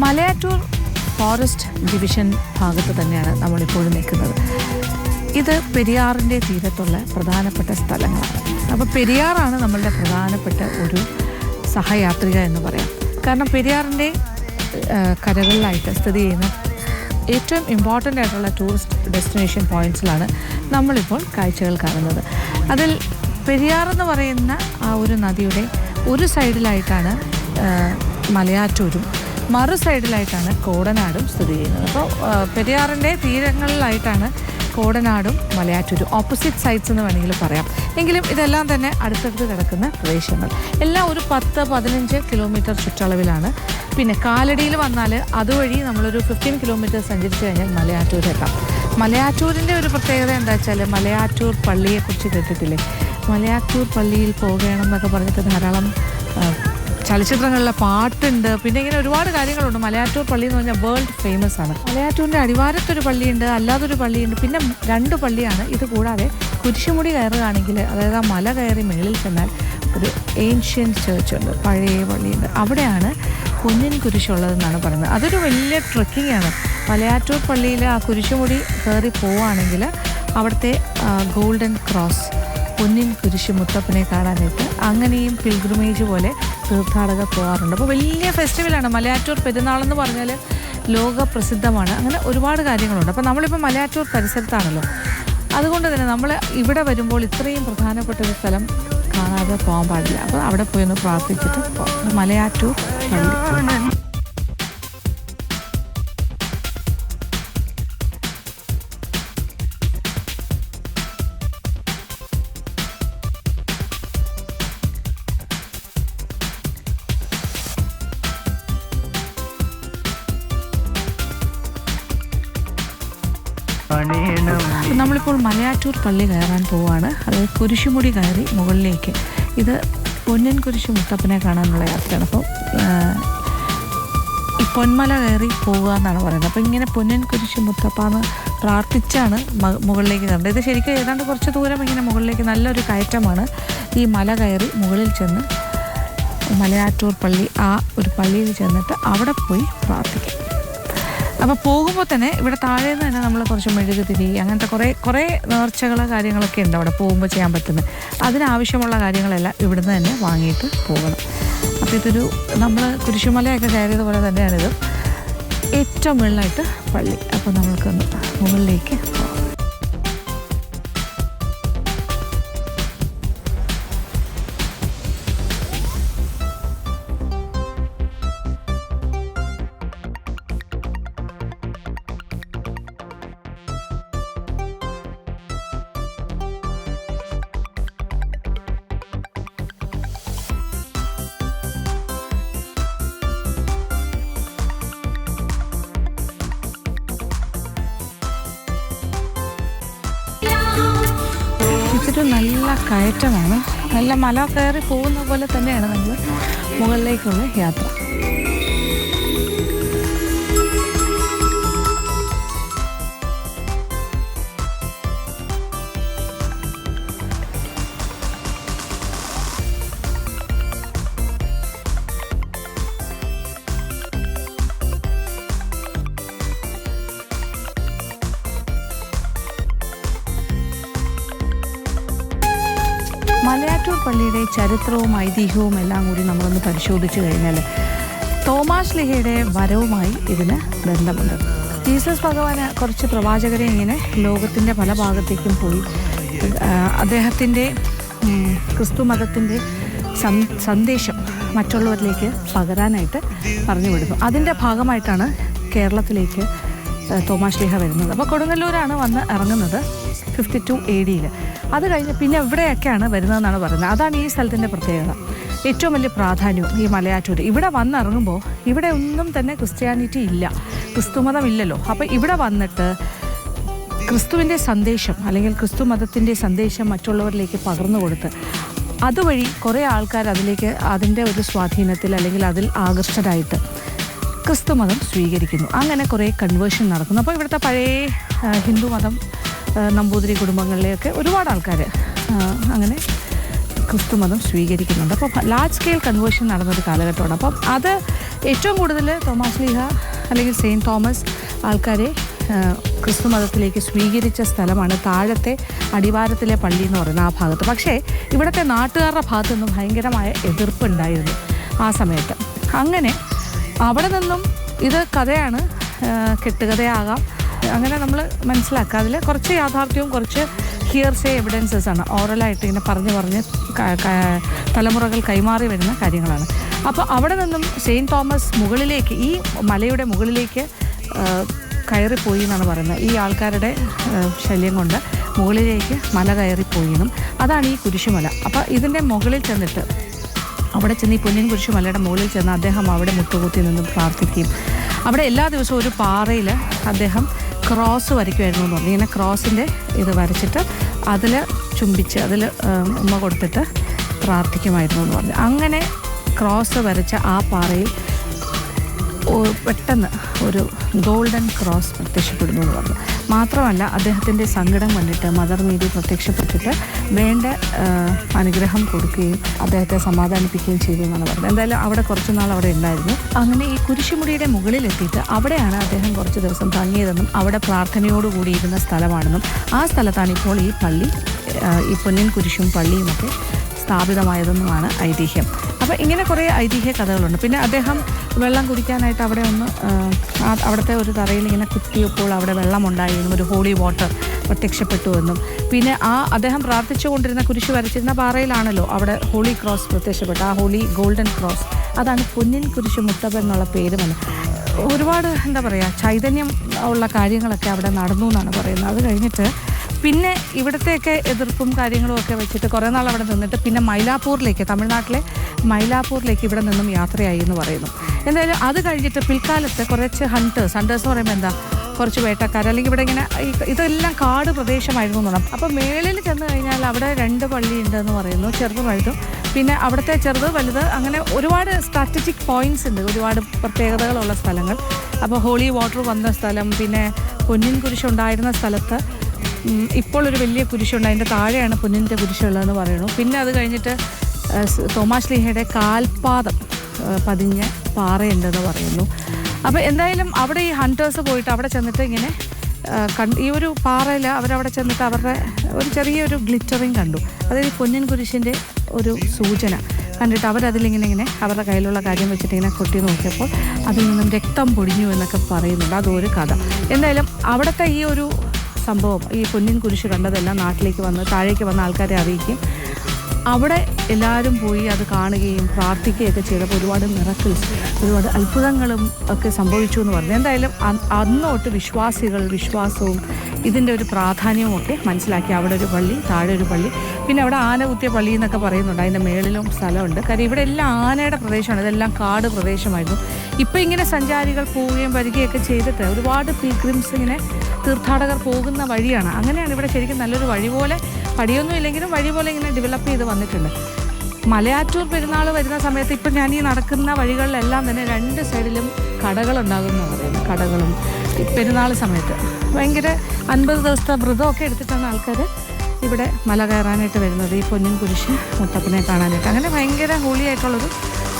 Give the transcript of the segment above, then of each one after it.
Malayattoor forest division ഭാഗത്ത് തന്നെയാണ് നമ്മളിപ്പോഴും നിൽക്കുന്നത്. ഇത് പെരിയാറിൻ്റെ തീരത്തുള്ള പ്രധാനപ്പെട്ട സ്ഥലങ്ങളാണ്. അപ്പോൾ പെരിയാറാണ് നമ്മളുടെ പ്രധാനപ്പെട്ട ഒരു സഹയാത്രിക എന്ന് പറയാം. കാരണം പെരിയാറിൻ്റെ കരകളിലായിട്ട് സ്ഥിതി ചെയ്യുന്ന ഏറ്റവും ഇമ്പോർട്ടൻ്റ് ആയിട്ടുള്ള ടൂറിസ്റ്റ് ഡെസ്റ്റിനേഷൻ പോയിൻറ്റ്സിലാണ് നമ്മളിപ്പോൾ കാഴ്ചകൾ കാണുന്നത്. അതിൽ പെരിയാറെന്ന് പറയുന്ന ആ ഒരു നദിയുടെ ഒരു സൈഡിലായിട്ടാണ് മലയാറ്റൂരും മറു സൈഡിലായിട്ടാണ് കോടനാടും സ്ഥിതി ചെയ്യുന്നത്. അപ്പോൾ പെരിയാറിൻ്റെ തീരങ്ങളിലായിട്ടാണ് കോടനാടും മലയാറ്റൂരും ഓപ്പോസിറ്റ് സൈഡ്സ് എന്ന് വേണമെങ്കിൽ പറയാം. എങ്കിലും ഇതെല്ലാം തന്നെ അടുത്തടുത്ത് കിടക്കുന്ന പ്രദേശങ്ങൾ. എല്ലാം ഒരു 10-15 കിലോമീറ്റർ ചുറ്റളവിലാണ്. പിന്നെ കാലടിയിൽ വന്നാൽ അതുവഴി നമ്മളൊരു 15 കിലോമീറ്റർ സഞ്ചരിച്ച് കഴിഞ്ഞാൽ മലയാറ്റൂരെത്താം. മലയാറ്റൂരിൻ്റെ ഒരു പ്രത്യേകത എന്താ വെച്ചാൽ, മലയാറ്റൂർ പള്ളിയെക്കുറിച്ച് കേട്ടിട്ടില്ലേ? മലയാറ്റൂർ പള്ളിയിൽ പോകണമെന്നൊക്കെ പറഞ്ഞിട്ട് ധാരാളം ചലച്ചിത്രങ്ങളിലെ പാട്ടുണ്ട്. പിന്നെ ഇങ്ങനെ ഒരുപാട് കാര്യങ്ങളുണ്ട്. മലയാറ്റൂർ പള്ളി എന്ന് പറഞ്ഞാൽ വേൾഡ് ഫേമസ് ആണ്. മലയാറ്റൂരിൻ്റെ അടിവാരത്തൊരു പള്ളിയുണ്ട്, അല്ലാതൊരു പള്ളിയുണ്ട്, പിന്നെ 2 പള്ളിയാണ്. ഇത് കൂടാതെ കുരിശുമുടി കയറുകയാണെങ്കിൽ, അതായത് ആ മല കയറി മേളിൽ ചെന്നാൽ ഒരു ഏൻഷ്യൻറ്റ് ചേർച്ച് ഉണ്ട്, പഴയ പള്ളിയുണ്ട്. അവിടെയാണ് പൊന്നിൻ കുരിശുള്ളതെന്നാണ് പറയുന്നത്. അതൊരു വലിയ ട്രക്കിംഗ് ആണ്. മലയാറ്റൂർ പള്ളിയിൽ ആ കുരിശുമുടി കയറി പോവുകയാണെങ്കിൽ അവിടുത്തെ ഗോൾഡൻ ക്രോസ്, പൊന്നിൻ കുരിശ് മുത്തപ്പനെ കാണാനായിട്ട് അങ്ങനെയും പിൽഗ്രിമേജ് പോലെ തീർത്ഥാടകർ പോകാറുണ്ട്. അപ്പോൾ വലിയ ഫെസ്റ്റിവലാണ്. മലയാറ്റൂർ പെരുന്നാളെന്ന് പറഞ്ഞാൽ ലോക പ്രസിദ്ധമാണ്. അങ്ങനെ ഒരുപാട് കാര്യങ്ങളുണ്ട്. അപ്പോൾ നമ്മളിപ്പോൾ മലയാറ്റൂർ പരിസരത്താണല്ലോ, അതുകൊണ്ട് തന്നെ നമ്മൾ ഇവിടെ വരുമ്പോൾ ഇത്രയും പ്രധാനപ്പെട്ട ഒരു സ്ഥലം കാണാതെ പോകാൻ പാടില്ല. അപ്പോൾ അവിടെ പോയി ഒന്ന് പ്രാർത്ഥിച്ചിട്ട് പോകാം. മലയാറ്റൂർ പള്ളി. നമ്മളിപ്പോൾ മലയാറ്റൂർ പള്ളി കയറാൻ പോവുകയാണ്. അതായത് കുരിശുമുടി കയറി മുകളിലേക്ക്. ഇത് പൊന്നിൻ കുരിശ് മുത്തപ്പനെ കാണാനുള്ള യാത്രയാണ്. അപ്പോൾ ഈ പൊന്മല കയറി പോവുക എന്നാണ് പറയുന്നത്. അപ്പോൾ ഇങ്ങനെ പൊന്നിൻ കുരിശ് മുത്തപ്പാന്ന് പ്രാർത്ഥിച്ചാണ് മുകളിലേക്ക് കയറേണ്ടത്. ഇത് ശരിക്കും ഏതാണ്ട് കുറച്ച് ദൂരം ഇങ്ങനെ മുകളിലേക്ക്, നല്ലൊരു കയറ്റമാണ്. ഈ മല കയറി മുകളിൽ ചെന്ന് മലയാറ്റൂർ പള്ളി, ആ ഒരു പള്ളിയിൽ ചെന്നിട്ട് അവിടെ പോയി പ്രാർത്ഥിക്കും. അപ്പോൾ പോകുമ്പോൾ തന്നെ ഇവിടെ താഴെ നിന്ന് തന്നെ നമ്മൾ കുറച്ച് മെഴുകുതിരി, അങ്ങനത്തെ കുറേ നേർച്ചകൾ കാര്യങ്ങളൊക്കെ ഉണ്ട് അവിടെ പോകുമ്പോൾ ചെയ്യാൻ പറ്റുന്നത്. അതിനാവശ്യമുള്ള കാര്യങ്ങളെല്ലാം ഇവിടുന്ന് തന്നെ വാങ്ങിയിട്ട് പോകണം. അപ്പോൾ ഇതൊരു നമ്മൾ കുരിശുമലയൊക്കെ കയറിയതുപോലെ തന്നെയാണിത്. ഏറ്റവും മുകളിലായിട്ട് പള്ളി. അപ്പോൾ നമ്മൾക്കൊന്ന് മുകളിലേക്ക് പോകാം. ഇതൊരു നല്ല കയറ്റമാണ്. നല്ല മല കയറി പോകുന്ന പോലെ തന്നെയാണ് നമ്മൾ മുകളിലേക്കുള്ള യാത്ര. മലയാറ്റൂർ പള്ളിയുടെ ചരിത്രവും ഐതിഹ്യവും എല്ലാം കൂടി നമ്മളൊന്ന് പരിശോധിച്ച് കഴിഞ്ഞാൽ തോമാശ്ലീഹയുടെ വരവുമായി ഇതിന് ബന്ധമുണ്ട്. ജീസസ് ഭഗവാന് കുറച്ച് പ്രവാചകരെ ഇങ്ങനെ ലോകത്തിൻ്റെ പല ഭാഗത്തേക്കും പോയി അദ്ദേഹത്തിൻ്റെ ക്രിസ്തു മതത്തിൻ്റെ സന്ദേശം മറ്റുള്ളവരിലേക്ക് പകരാനായിട്ട് പറഞ്ഞു വിടുന്നു. അതിൻ്റെ ഭാഗമായിട്ടാണ് കേരളത്തിലേക്ക് തോമാശ്ലീഹ വരുന്നത്. അപ്പോൾ കൊടുങ്ങല്ലൂരാണ് വന്ന് ഇറങ്ങുന്നത് 52 AD. അത് കഴിഞ്ഞ് പിന്നെ എവിടെയൊക്കെയാണ് വരുന്നതെന്നാണ് പറയുന്നത്. അതാണ് ഈ സ്ഥലത്തിൻ്റെ പ്രത്യേകത. ഏറ്റവും വലിയ പ്രാധാന്യവും ഈ മലയാറ്റൂർ. ഇവിടെ വന്നിറങ്ങുമ്പോൾ ഇവിടെ ഒന്നും തന്നെ ക്രിസ്ത്യാനിറ്റി ഇല്ല, ക്രിസ്തുമതം ഇല്ലല്ലോ. അപ്പോൾ ഇവിടെ വന്നിട്ട് ക്രിസ്തുവിൻ്റെ സന്ദേശം അല്ലെങ്കിൽ ക്രിസ്തു മതത്തിൻ്റെ സന്ദേശം മറ്റുള്ളവരിലേക്ക് പകർന്നു കൊടുത്ത് അതുവഴി കുറേ ആൾക്കാർ അതിലേക്ക് അതിൻ്റെ ഒരു സ്വാധീനത്തിൽ അല്ലെങ്കിൽ അതിൽ ആകർഷകരായിട്ട് ക്രിസ്തുമതം സ്വീകരിക്കുന്നു. അങ്ങനെ കുറേ കൺവേർഷൻ നടക്കുന്നു. അപ്പോൾ ഇവിടുത്തെ പഴയ ഹിന്ദു മതം നമ്പൂതിരി കുടുംബങ്ങളിലെയൊക്കെ ഒരുപാട് ആൾക്കാർ അങ്ങനെ ക്രിസ്തുമതം സ്വീകരിക്കുന്നുണ്ട്. അപ്പോൾ ലാർജ് സ്കെയിൽ കൺവേർഷൻ നടന്നൊരു കാലഘട്ടമാണ്. അപ്പം അത് ഏറ്റവും കൂടുതൽ തോമാസ് ലീഹ അല്ലെങ്കിൽ സെയിൻറ്റ് തോമസ് ആൾക്കാരെ ക്രിസ്തു മതത്തിലേക്ക് സ്വീകരിച്ച സ്ഥലമാണ് താഴത്തെ അടിവാരത്തിലെ പള്ളി എന്ന് പറയുന്ന ആ ഭാഗത്ത്. പക്ഷേ ഇവിടുത്തെ നാട്ടുകാരുടെ ഭാഗത്തു നിന്നും ഭയങ്കരമായ എതിർപ്പുണ്ടായിരുന്നു ആ സമയത്ത്. അങ്ങനെ അവിടെ നിന്നും ഇത് കഥയാണ്, കെട്ടുകഥയാകാം, അങ്ങനെ നമ്മൾ മനസ്സിലാക്കുക. അതിൽ കുറച്ച് യാഥാർത്ഥ്യവും കുറച്ച് ഹിയർസേ എവിഡൻസസ് ആണ്, ഓറലായിട്ട് ഇങ്ങനെ പറഞ്ഞ് തലമുറകൾ കൈമാറി വരുന്ന കാര്യങ്ങളാണ്. അപ്പോൾ അവിടെ നിന്നും സെയിൻറ്റ് തോമസ് മുകളിലേക്ക്, ഈ മലയുടെ മുകളിലേക്ക് കയറിപ്പോയി എന്നാണ് പറയുന്നത്. ഈ ആൾക്കാരുടെ ശല്യം കൊണ്ട് മുകളിലേക്ക് മല കയറിപ്പോയിന്നും, അതാണ് ഈ കുരിശുമല. അപ്പോൾ ഇതിൻ്റെ മുകളിൽ ചെന്നിട്ട് അവിടെ ചെന്ന് ഈ പൊന്നിൻ കുരിശുമലയുടെ മുകളിൽ ചെന്ന് അദ്ദേഹം അവിടെ മുട്ടുകുത്തി നിന്നും പ്രാർത്ഥിക്കുകയും അവിടെ എല്ലാ ദിവസവും ഒരു പാറയിൽ അദ്ദേഹം ക്രോസ് വരയ്ക്കുമായിരുന്നു എന്ന് പറഞ്ഞു. ഇങ്ങനെ ക്രോസിൻ്റെ ഇത് വരച്ചിട്ട് അതിൽ ചുംബിച്ച് അതിൽ ഉമ്മ കൊടുത്തിട്ട് പ്രാർത്ഥിക്കുമായിരുന്നു എന്ന് പറഞ്ഞു. അങ്ങനെ ക്രോസ് വരച്ച ആ പാറയിൽ പെട്ടെന്ന് ഒരു ഗോൾഡൻ ക്രോസ് പ്രത്യക്ഷപ്പെടുന്നു എന്ന് പറഞ്ഞു. മാത്രമല്ല അദ്ദേഹത്തിൻ്റെ സങ്കടം കണ്ടിട്ട് മദർ മേരി പ്രത്യക്ഷപ്പെട്ടിട്ട് വേണ്ട അനുഗ്രഹം കൊടുക്കുകയും അദ്ദേഹത്തെ സമാധാനിപ്പിക്കുകയും ചെയ്തു എന്നാണ് പറഞ്ഞത്. എന്തായാലും അവിടെ കുറച്ച് നാൾ അവിടെ ഉണ്ടായിരുന്നു. അങ്ങനെ ഈ കുരിശുമുടിയുടെ മുകളിലെത്തിയിട്ട് അവിടെയാണ് അദ്ദേഹം കുറച്ച് ദിവസം തങ്ങിയതെന്നും അവിടെ പ്രാർത്ഥനയോടുകൂടിയിരുന്ന സ്ഥലമാണെന്നും ആ സ്ഥലത്താണ് ഇപ്പോൾ ഈ പള്ളി, ഈ പൊന്നിൻ കുരിശും പള്ളിയുമൊക്കെ സ്ഥാപിതമായതെന്നുമാണ് ഐതിഹ്യം. അപ്പോൾ ഇങ്ങനെ കുറേ ഐതിഹ്യ കഥകളുണ്ട്. പിന്നെ അദ്ദേഹം വെള്ളം കുടിക്കാനായിട്ട് അവിടെ ഒന്ന് അവിടുത്തെ ഒരു തറയിൽ ഇങ്ങനെ കുത്തിയപ്പോൾ അവിടെ വെള്ളമുണ്ടായിരുന്നു, ഒരു ഹോളി വാട്ടർ പ്രത്യക്ഷപ്പെട്ടു എന്നും, പിന്നെ അദ്ദേഹം പ്രാർത്ഥിച്ചു കൊണ്ടിരുന്ന കുരിശ് വരച്ചിരുന്ന പാറയിലാണല്ലോ അവിടെ ഹോളി ക്രോസ് പ്രത്യക്ഷപ്പെട്ടു, ആ ഹോളി ഗോൾഡൻ ക്രോസ്, അതാണ് പൊന്നിൻ കുരിശ് മുത്തപ്പൻ എന്നുള്ള പേര് വന്നത്. ഒരുപാട് എന്താ പറയുക ചൈതന്യം ഉള്ള കാര്യങ്ങളൊക്കെ അവിടെ നടന്നു എന്നാണ് പറയുന്നത്. അത് കഴിഞ്ഞിട്ട് പിന്നെ ഇവിടത്തെയൊക്കെ എതിർപ്പും കാര്യങ്ങളും ഒക്കെ വെച്ചിട്ട് കുറേ നാൾ അവിടെ നിന്നിട്ട് പിന്നെ മൈലാപ്പൂരിലേക്ക്, തമിഴ്നാട്ടിലെ മൈലാപ്പൂരിലേക്ക് ഇവിടെ നിന്നും യാത്രയായി എന്ന് പറയുന്നു. എന്തായാലും അത് കഴിഞ്ഞിട്ട് പിൽക്കാലത്ത് കുറച്ച് ഹണ്ടേഴ്സ് എന്ന് പറയുമ്പോൾ എന്താ, കുറച്ച് വേട്ടക്കാർ, അല്ലെങ്കിൽ ഇവിടെ ഇങ്ങനെ ഇതെല്ലാം കാട് പ്രദേശമായിരുന്നു എന്ന് പറഞ്ഞു. അപ്പോൾ മേളിൽ ചെന്ന് കഴിഞ്ഞാൽ അവിടെ 2 പള്ളി ഉണ്ടെന്ന് പറയുന്നു, ചെറുതും വലുതും. പിന്നെ അവിടുത്തെ ചെറുത് വലുത് അങ്ങനെ ഒരുപാട് സ്ട്രാറ്റജിക് പോയിന്റ്സ് ഉണ്ട്, ഒരുപാട് പ്രത്യേകതകളുള്ള സ്ഥലങ്ങൾ. അപ്പോൾ ഹോളി വാട്ടർ വന്ന സ്ഥലം, പിന്നെ പൊന്നിൻ കുരിശുണ്ടായിരുന്ന സ്ഥലത്ത് ഇപ്പോൾ ഒരു വലിയ കുരിശുണ്ട്, അതിൻ്റെ താഴെയാണ് പൊന്നിൻ്റെ കുരിശുള്ളതെന്ന് പറയുന്നു. പിന്നെ അത് കഴിഞ്ഞിട്ട് തോമാസ് ലീഹയുടെ കാൽപാദം പതിഞ്ഞ പാറയുണ്ടെന്ന് പറയുന്നു. അപ്പോൾ എന്തായാലും അവിടെ ഈ ഹണ്ടേഴ്സ് പോയിട്ട് അവിടെ ചെന്നിട്ട് ഇങ്ങനെ ഈ ഒരു പാറയിൽ അവരവിടെ ചെന്നിട്ട് അവരുടെ ഒരു ചെറിയൊരു ഗ്ലിറ്ററിങ് കണ്ടു. അതായത് പൊന്നിൻ കുരിശിൻ്റെ ഒരു സൂചന കണ്ടിട്ട് അവരതിലിങ്ങനെ അവരുടെ കയ്യിലുള്ള കാര്യം വെച്ചിട്ട് ഇങ്ങനെ കൊട്ടി നോക്കിയപ്പോൾ അതിൽ നിന്നും രക്തം പൊടിഞ്ഞു എന്നൊക്കെ പറയുന്നുണ്ട്. അതൊരു കഥ. എന്തായാലും അവിടുത്തെ ഈ ഒരു സംഭവം, ഈ പൊന്നിൻ കുരിശ് കണ്ടതെല്ലാം നാട്ടിലേക്ക് വന്ന് താഴേക്ക് വന്ന ആൾക്കാരെ അറിയിക്കും. അവിടെ എല്ലാവരും പോയി അത് കാണുകയും പ്രാർത്ഥിക്കുകയൊക്കെ ചെയ്തപ്പോൾ ഒരുപാട് മിറക്കിൾസ്, ഒരുപാട് അത്ഭുതങ്ങളും ഒക്കെ സംഭവിച്ചു എന്ന് പറഞ്ഞു. എന്തായാലും അന്നോട്ട് വിശ്വാസവും ഇതിൻ്റെ ഒരു പ്രാധാന്യവും ഒക്കെ മനസ്സിലാക്കി. അവിടെ ഒരു പള്ളി, താഴെ ഒരു പള്ളി, പിന്നെ അവിടെ ആന കുത്തിയ പള്ളി എന്നൊക്കെ പറയുന്നുണ്ട്. അതിൻ്റെ മേളിലും സ്ഥലമുണ്ട്. കാര്യം ഇവിടെ എല്ലാം ആനയുടെ പ്രദേശമാണ്, ഇതെല്ലാം കാട് പ്രദേശമായിരുന്നു. ഇപ്പോൾ ഇങ്ങനെ സഞ്ചാരികൾ പോവുകയും വരികയൊക്കെ ചെയ്തിട്ട് ഒരുപാട് പിൽഗ്രിംസ് ഇങ്ങനെ തീർത്ഥാടകർ പോകുന്ന വഴിയാണ്. അങ്ങനെയാണ് ഇവിടെ ശരിക്കും നല്ലൊരു വഴി പോലെ, പടിയൊന്നും ഇല്ലെങ്കിലും വഴി പോലെ ഇങ്ങനെ ഡെവലപ്പ് ചെയ്ത് വന്നിട്ടുണ്ട്. മലയാറ്റൂർ പെരുന്നാൾ വരുന്ന സമയത്ത് ഇപ്പം ഞാൻ ഈ നടക്കുന്ന വഴികളിലെല്ലാം തന്നെ 2 സൈഡിലും കടകളുണ്ടാകുമെന്ന് പറയുന്നു. കടകളും പെരുന്നാൾ സമയത്ത് ഭയങ്കര 50 ദിവസത്തെ വ്രതമൊക്കെ എടുത്തിട്ടാണ് ആൾക്കാർ ഇവിടെ മല കയറാനായിട്ട് വരുന്നത്, ഈ പൊന്നിൻ കുരിശ് മുത്തപ്പനെ കാണാനായിട്ട്. അങ്ങനെ ഭയങ്കര ഹോളിയായിട്ടുള്ളൊരു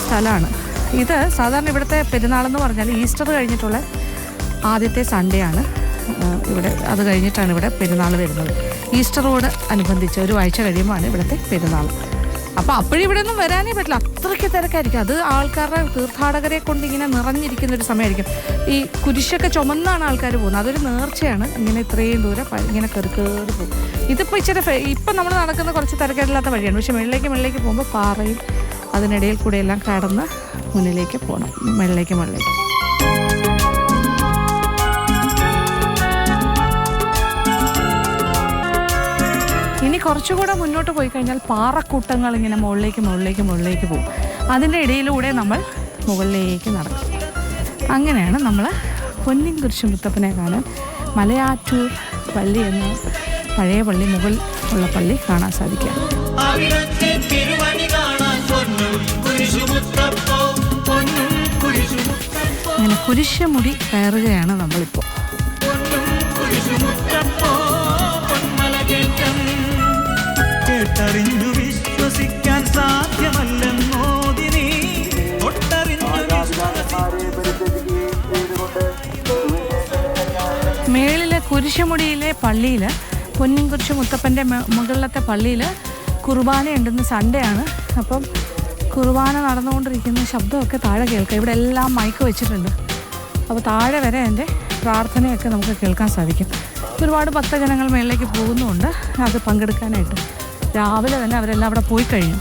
സ്ഥലമാണ് ഇത്. സാധാരണ ഇവിടുത്തെ പെരുന്നാളെന്ന് പറഞ്ഞാൽ ഈസ്റ്റർ കഴിഞ്ഞിട്ടുള്ള ആദ്യത്തെ സൺഡേ ആണ് ഇവിടെ. അത് കഴിഞ്ഞിട്ടാണ് ഇവിടെ പെരുന്നാൾ വരുന്നത്. ഈസ്റ്ററോട് അനുബന്ധിച്ച് ഒരു ആഴ്ച കഴിയുമ്പോഴാണ് ഇവിടുത്തെ പെരുന്നാൾ. അപ്പോൾ അപ്പോഴും ഇവിടെ ഒന്നും വരാനേ പറ്റില്ല, അത്രയ്ക്ക് തിരക്കായിരിക്കും. അത് ആൾക്കാരുടെ തീർത്ഥാടകരെ കൊണ്ട് ഇങ്ങനെ നിറഞ്ഞിരിക്കുന്നൊരു സമയമായിരിക്കും. ഈ കുരിശൊക്കെ ചുമന്നാണ് ആൾക്കാർ പോകുന്നത്, അതൊരു നേർച്ചയാണ്. ഇങ്ങനെ ഇത്രയും ദൂരം ഇങ്ങനെ കയറി പോകും. ഇതിപ്പോൾ ഇച്ചിരി ഇപ്പം നമ്മൾ നടക്കുന്ന കുറച്ച് തിരക്കേടില്ലാത്ത വഴിയാണ്. പക്ഷെ മുകളിലേക്ക് പോകുമ്പോൾ പാറയും അതിനിടയിൽ കൂടെ എല്ലാം കടന്ന് മുന്നിലേക്ക് പോകണം, മുകളിലേക്ക്. ഇനി കുറച്ചുകൂടെ മുന്നോട്ട് പോയി കഴിഞ്ഞാൽ പാറക്കൂട്ടങ്ങൾ ഇങ്ങനെ മുകളിലേക്ക് പോകും. അതിൻ്റെ ഇടയിലൂടെ നമ്മൾ മുകളിലേക്ക് നടക്കും. അങ്ങനെയാണ് നമ്മൾ പൊന്നിൻ കുരിശ് മുത്തപ്പനെ കാണാൻ മലയാറ്റൂർ പള്ളി എന്ന പഴയ പള്ളി, മുകളിൽ ഉള്ള പള്ളി കാണാൻ സാധിക്കുക. അങ്ങനെ കുരിശുമുടി കയറുകയാണ് നമ്മളിപ്പോൾ. കേട്ടറിഞ്ഞു വിശ്വസിക്കാൻ സാധ്യമല്ലെന്നോദിനി, തൊട്ടറിഞ്ഞു കുരിശുമുടിയിലെ പള്ളിയിൽ, പൊന്നിൻകുരിശ് മുത്തപ്പൻ്റെ മുകളിലത്തെ പള്ളിയിൽ കുർബാനയുണ്ടെന്ന്. സൺഡേ ആണ്. അപ്പം കുർബാന നടന്നുകൊണ്ടിരിക്കുന്ന ശബ്ദമൊക്കെ താഴെ കേൾക്കാം. ഇവിടെ എല്ലാം മൈക്ക് വെച്ചിട്ടുണ്ട്. അപ്പോൾ താഴെ വരെ എൻ്റെ പ്രാർത്ഥനയൊക്കെ നമുക്ക് കേൾക്കാൻ സാധിക്കും. ഒരുപാട് ഭക്തജനങ്ങൾ മേളിലേക്ക് പോകുന്നുമുണ്ട് അത് പങ്കെടുക്കാനായിട്ട്. രാവിലെ തന്നെ അവരെല്ലാം അവിടെ പോയി കഴിഞ്ഞു.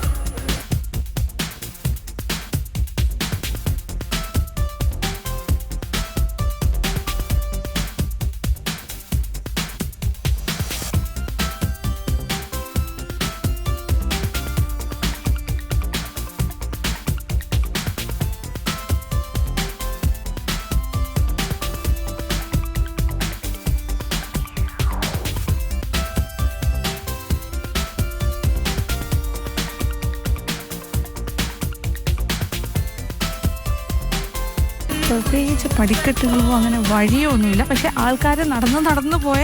പ്രത്യേകിച്ച് പടിക്കെട്ടുകളോ അങ്ങനെ വഴിയോ ഒന്നുമില്ല. പക്ഷെ ആൾക്കാർ നടന്നു പോയ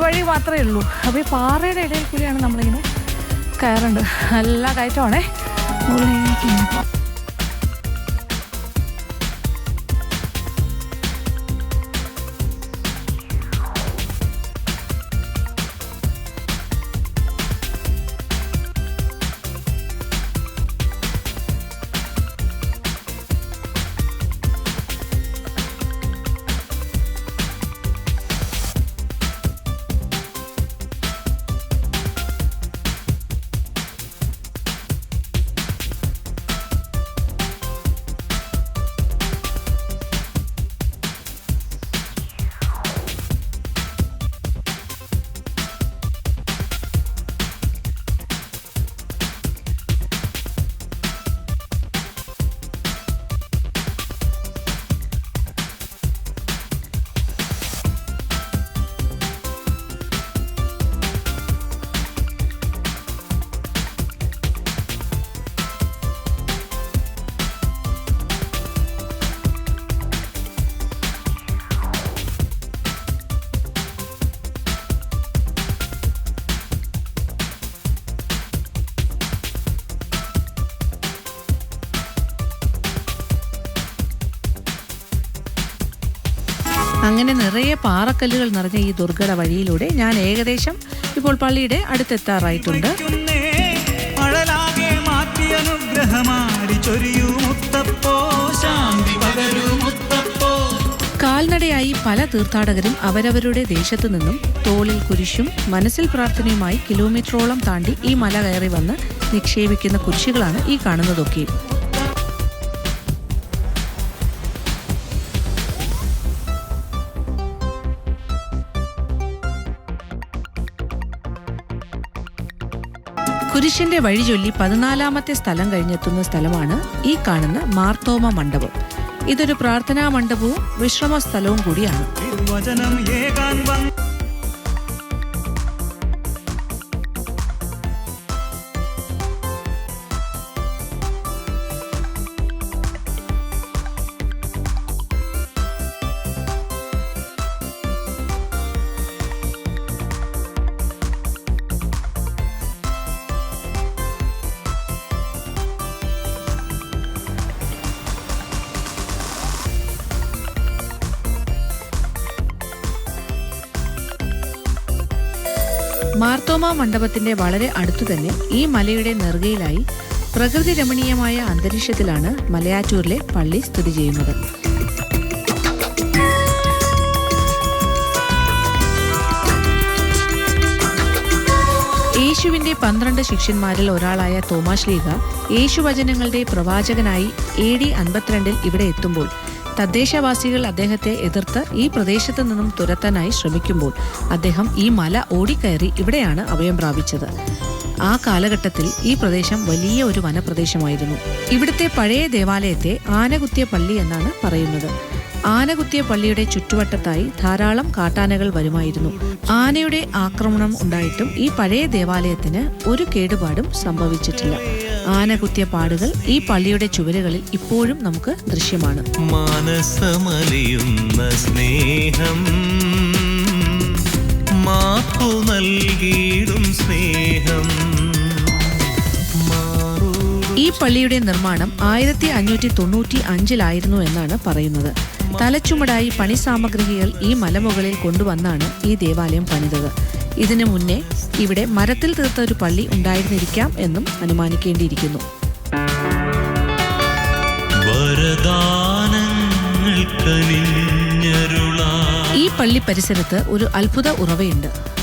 വഴി മാത്രമേ ഉള്ളൂ. അപ്പോൾ ഈ പാറയുടെ ഇടയിൽ കൂടിയാണ് നമ്മളിങ്ങനെ കയറേണ്ടത്. നല്ല കയറ്റമാണേ. മുകളിലേക്ക് അങ്ങനെ നിറയെ പാറക്കല്ലുകൾ നിറഞ്ഞ ഈ ദുർഘട വഴിയിലൂടെ ഞാൻ ഏകദേശം ഇപ്പോൾ പള്ളിയുടെ അടുത്തെത്താറായിട്ടുണ്ട്. കാൽനടയായി പല തീർത്ഥാടകരും അവരവരുടെ ദേശത്തു നിന്നും തോളിൽ കുരിശും മനസ്സിൽ പ്രാർത്ഥനയുമായി കിലോമീറ്ററോളം താണ്ടി ഈ മല കയറി വന്ന് നിക്ഷേപിക്കുന്ന കുരിശുകളാണ് ഈ കാണുന്നതൊക്കെ. കുരിശിന്റെ വഴി ചൊല്ലി 14ാമത്തെ സ്ഥലം കഴിഞ്ഞെത്തുന്ന സ്ഥലമാണ് ഈ കാണുന്ന മാർത്തോമ മണ്ഡപം. ഇതൊരു പ്രാർത്ഥനാ മണ്ഡപവും വിശ്രമ സ്ഥലവും കൂടിയാണ്. മാർത്തോമ മണ്ഡപത്തിന്റെ വളരെ അടുത്തു തന്നെ ഈ മലയുടെ നെറുകയിലായി പ്രകൃതി രമണീയമായ അന്തരീക്ഷത്തിലാണ് മലയാറ്റൂരിലെ പള്ളി സ്ഥിതി ചെയ്യുന്നത്. യേശുവിന്റെ 12 ശിഷ്യന്മാരിൽ ഒരാളായ തോമാശ്ലീഹ യേശുവചനങ്ങളുടെ പ്രവാചകനായി AD 52 ഇവിടെ എത്തുമ്പോൾ തദ്ദേശവാസികൾ അദ്ദേഹത്തെ എതിർത്ത് ഈ പ്രദേശത്തു നിന്നും തുരത്താനായി ശ്രമിക്കുമ്പോൾ അദ്ദേഹം ഈ മല ഓടിക്കയറി ഇവിടെയാണ് അഭയം പ്രാപിച്ചത്. ആ കാലഘട്ടത്തിൽ ഈ പ്രദേശം വലിയ ഒരു വനപ്രദേശമായിരുന്നു. ഇവിടുത്തെ പഴയ ദേവാലയത്തെ ആനകുത്തിയ പള്ളി എന്നാണ് പറയുന്നത്. ആനകുത്തിയ പള്ളിയുടെ ചുറ്റുവട്ടത്തായി ധാരാളം കാട്ടാനകൾ വരുമായിരുന്നു. ആനയുടെ ആക്രമണം ഉണ്ടായിട്ടും ഈ പഴയ ദേവാലയത്തിന് ഒരു കേടുപാടും സംഭവിച്ചിട്ടില്ല. ആനകുത്തിയ പാടുകൾ ഈ പള്ളിയുടെ ചുവരുകളിൽ ഇപ്പോഴും നമുക്ക് ദൃശ്യമാണ്. മനസ്സമലിയുന്ന സ്നേഹം, മാപ്പു നൽകിയിടും സ്നേഹം. ഈ പള്ളിയുടെ നിർമ്മാണം 1595 എന്നാണ് പറയുന്നത്. തലച്ചുമടായി പണിസാമഗ്രികൾ ഈ മലമുകളിൽ കൊണ്ടുവന്നാണ് ഈ ദേവാലയം പണിതത്. ഇതിനു മുന്നേ ഇവിടെ മരത്തിൽ തീർത്ത ഒരു പള്ളി ഉണ്ടായിരുന്നിരിക്കാം എന്നും അനുമാനിക്കേണ്ടിയിരിക്കുന്നു. ഈ പള്ളി പരിസരത്ത് ഒരു അത്ഭുത ഉറവയുണ്ട്.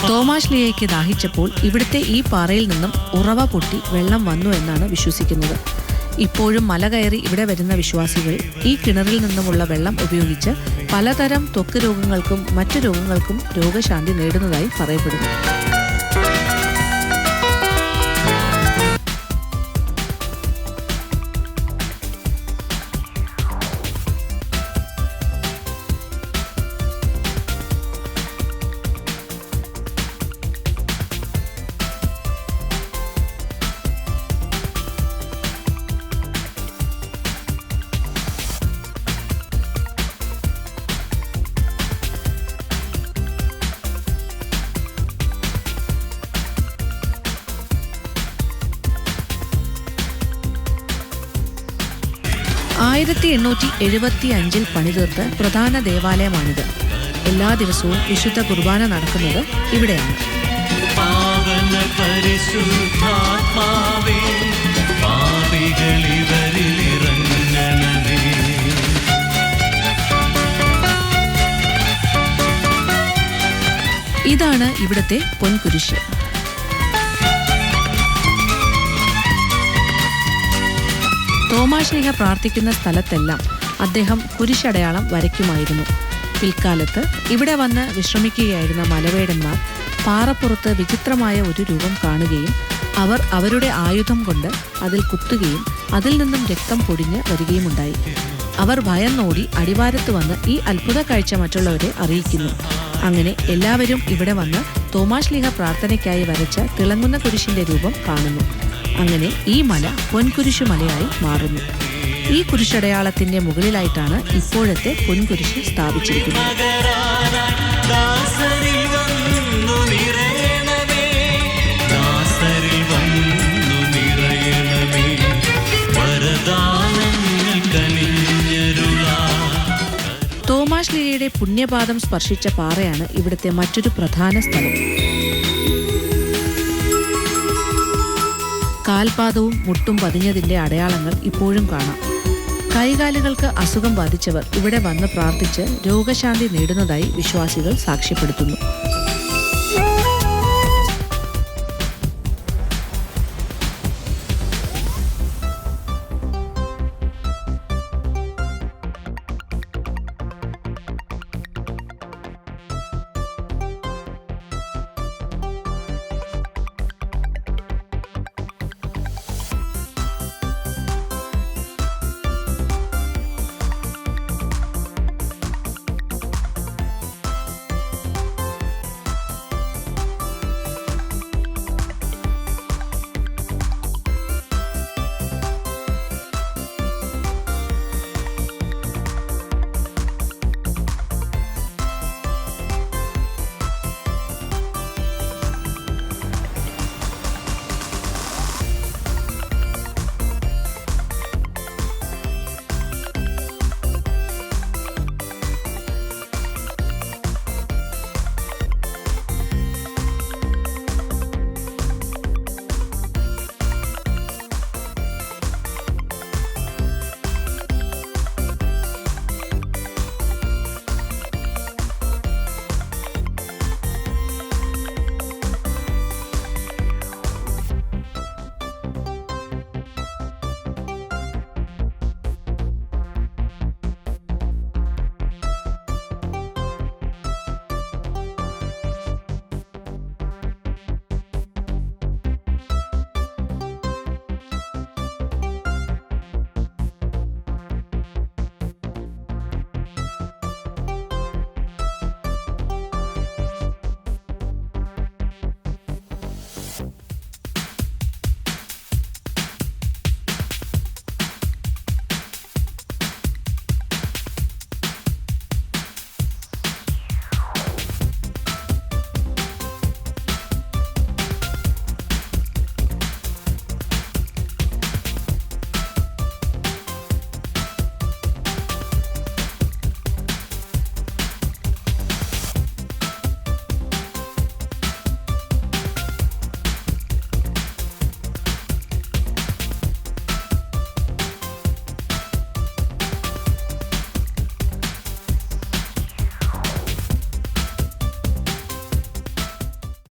തോമാശ്ലീഹയ്ക്ക് ദാഹിച്ചപ്പോൾ ഇവിടുത്തെ ഈ പാറയിൽ നിന്നും ഉറവ പൊട്ടി വെള്ളം വന്നു എന്നാണ് വിശ്വസിക്കുന്നത്. ഇപ്പോഴും മല കയറി ഇവിടെ വരുന്ന വിശ്വാസികൾ ഈ കിണറിൽ നിന്നുമുള്ള വെള്ളം ഉപയോഗിച്ച് പലതരം ത്വക്ക് രോഗങ്ങൾക്കും മറ്റു രോഗങ്ങൾക്കും രോഗശാന്തി നേടുന്നതായി പറയപ്പെടുന്നു. ൽ പണിതീർത്ത പ്രധാന ദേവാലയമാണിത്. എല്ലാ ദിവസവും വിശുദ്ധ കുർബാന നടക്കുന്നത് ഇവിടെയാണ്. ഇതാണ് ഇവിടുത്തെ പൊൻകുരിശ്. തോമാശ്ലീഹ പ്രാർത്ഥിക്കുന്ന സ്ഥലത്തെല്ലാം അദ്ദേഹം കുരിശടയാളം വരയ്ക്കുമായിരുന്നു. പിൽക്കാലത്ത് ഇവിടെ വന്ന് വിശ്രമിക്കുകയായിരുന്ന മലവേടന്മാർ പാറപ്പുറത്ത് വിചിത്രമായ ഒരു രൂപം കാണുകയും അവർ അവരുടെ ആയുധം കൊണ്ട് അതിൽ കുത്തുകയും അതിൽ നിന്നും രക്തം പൊടിഞ്ഞ് വരികയുമുണ്ടായി. അവർ ഭയന്നോടി അടിവാരത്ത് വന്ന് ഈ അത്ഭുത കാഴ്ച മറ്റുള്ളവരെ അറിയിക്കുന്നു. അങ്ങനെ എല്ലാവരും ഇവിടെ വന്ന് തോമാശ്ലീഹ പ്രാർത്ഥനയ്ക്കായി വരച്ച തിളങ്ങുന്ന കുരിശിന്റെ രൂപം കാണുന്നു. അങ്ങനെ ഈ മല പൊൻകുരിശു മലയായി മാറുന്നു. ഈ കുരിശടയാളത്തിന്റെ മുകളിലായിട്ടാണ് ഇപ്പോഴത്തെ പൊൻകുരിശ് സ്ഥാപിച്ചിരിക്കുന്നത്. തോമാശ്ലീഹയുടെ പുണ്യപാദം സ്പർശിച്ച പാറയാണ് ഇവിടുത്തെ മറ്റൊരു പ്രധാന സ്ഥലം. കാൽപാദവും മുട്ടും പതിഞ്ഞതിന്റെ അടയാളങ്ങൾ ഇപ്പോഴും കാണാം. കൈകാലുകൾക്ക് അസുഖം ബാധിച്ചവർ ഇവിടെ വന്ന് പ്രാർത്ഥിച്ച് രോഗശാന്തി നേടുന്നതായി വിശ്വാസികൾ സാക്ഷ്യപ്പെടുത്തുന്നു.